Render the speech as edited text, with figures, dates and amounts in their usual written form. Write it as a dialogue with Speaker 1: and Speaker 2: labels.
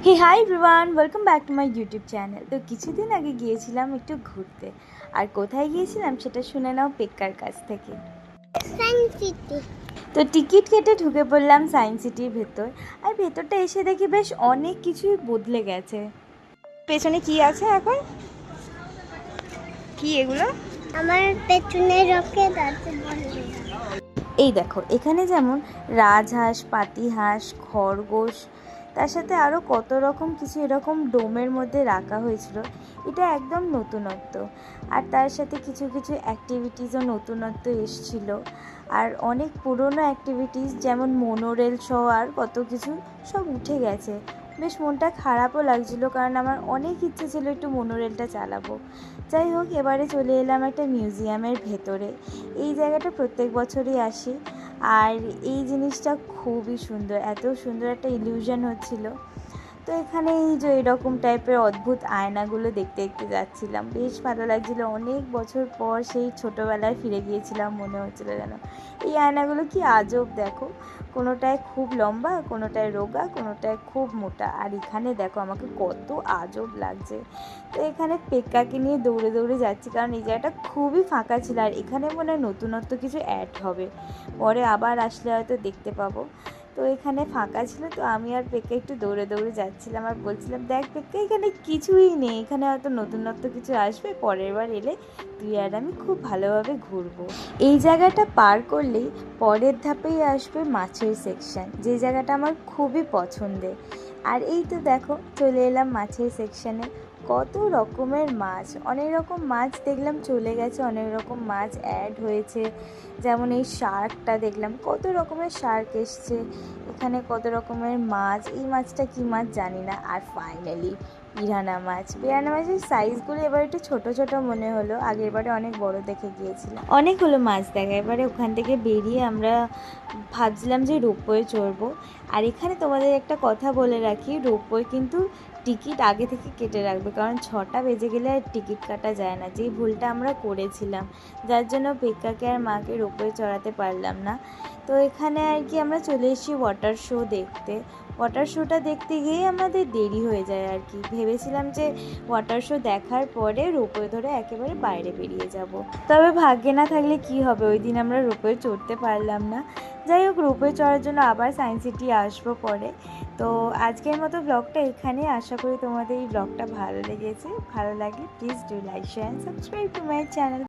Speaker 1: Hey hi everyone, welcome back to my YouTube channel. তো কিছুদিন আগে গিয়েছিলাম একটু ঘুরতে। আর কোথায় গিয়েছিলাম সেটা শুনে নাও পেক্কার কাছ থেকে।
Speaker 2: Science city.
Speaker 1: তো টিকিট কেটে ঢুকে পড়লাম সায়েন্স সিটির ভেতর। আর ভেতরটা এসে দেখি বেশ অনেক কিছুই বদলে গেছে। পেছনে কি আছে এখন? কি এগুলো?
Speaker 2: আমার পেছনে রকেট আছে বলে।
Speaker 1: এই দেখো, এখানে যেমন রাজহাঁস, পাতিহাঁস, খরগোশ, তার সাথে আরও কত রকম কিছু এরকম ডোমের মধ্যে রাখা হয়েছিল। এটা একদম নতুনত্ব। আর তার সাথে কিছু কিছু অ্যাক্টিভিটিসও নতুনত্ব এসছিল। আর অনেক পুরনো অ্যাক্টিভিটিস যেমন মোনোরেল সহ আর কত কিছু সব উঠে গেছে। বেশ মনটা খারাপও লাগছিলো, কারণ আমার অনেক ইচ্ছে ছিল একটু মোনোরেলটা চালাবো। যাই হোক, এবারে চলে এলাম একটা মিউজিয়ামের ভেতরে। এই জায়গাটা প্রত্যেক বছরই আসি। আর এই জিনিসটা খুবই সুন্দর, এত সুন্দর একটা ইলিউশন হচ্ছিল। তো এখানে এই যে এরকম টাইপের অদ্ভুত আয়নাগুলো দেখতে দেখতে যাচ্ছিলাম, বেশ ভালো লাগছিলো। অনেক বছর পর সেই ছোটোবেলায় ফিরে গিয়েছিলাম মনে হচ্ছিলো যেন। এই আয়নাগুলো কি আজব দেখো, কোনোটায় খুব লম্বা, কোনোটায় রোগা, কোনোটায় খুব মোটা। আর এখানে দেখো আমাকে কত আজব লাগছে। তো এখানে পেক্কাকে নিয়ে দৌড়ে দৌড়ে যাচ্ছি, কারণ এই জায়গাটা খুবই ফাঁকা ছিল। আর এখানে মনে হয় নতুনত্ব কিছু অ্যাড হবে, পরে আবার আসলে হয়তো দেখতে পাবো। তো এখানে ফাঁকা ছিল, তো আমি আর পেক্কা একটু দৌড়ে দৌড়ে যাচ্ছিলাম আর বলছিলাম, দেখ পেক্কা, এখানে কিছুই নেই, এখানে হয়তো নতুনত্ব কিছু আসবে, পরের বার এলে তুই আর আমি খুব ভালোভাবে ঘুরবো। এই জায়গাটা পার করলেই পরের ধাপেই আসবে মাছের সেকশন, যে জায়গাটা আমার খুবই পছন্দের। আর এই তো দেখো চলে এলাম মাছের সেকশানে। কত রকমের মাছ, অনেক রকম মাছ দেখলাম চলে গেছে, অনেক রকম মাছ অ্যাড হয়েছে। যেমন এই শার্কটা দেখলাম, কত রকমের শার্ক এসছে এখানে, কত রকমের মাছ। এই মাছটা কি মাছ জানি না। আর ফাইনালি পিরানা মাছ। পিরানা মাছের সাইজগুলো এবার একটু ছোট ছোট মনে হলো, আগের বারে অনেক বড় দেখে গিয়েছিলাম। অনেক হলো মাছ দেখা। এবারে ওখান থেকে বেরিয়ে আমরা ভাবছিলাম যে রোপওয়ে চড়বো। আর এখানে তোমাদের একটা কথা বলে রাখি, রোপওয়ে কিন্তু টিকিট আগে থেকে কেটে রাখবে, কারণ 6টা বেজে গেলে আর টিকিট কাটা যায় না, যেই ভুলটা আমরা করেছিলাম, যার জন্য পেক্কাকে আর মাকে রোপওয়ে চড়াতে পারলাম না। তো এখানে আর কি আমরা চলে এসেছি ওয়াটার শো দেখতে। ওয়াটার শোটা দেখতে গিয়েই আমাদের দেরি হয়ে যায় আর কি। ভেবেছিলাম যে ওয়াটার শো দেখার পরে রোপওয়ে ধরে একেবারে বাইরে বেরিয়ে যাব, তবে ভাগ্যে না থাকলে কি হবে, ওই দিন আমরা রোপওয়ে চড়তে পারলাম না। যাই হোক, রোপওয়ে চড়ার জন্য আবার সায়েন্স সিটি আসবো পরে। তো আজকের মতো ব্লগটা এখানে। আশা করি তোমাদের এই ব্লগটা ভালো লেগেছে। ভালো লাগলে please do like, share and subscribe to my channel.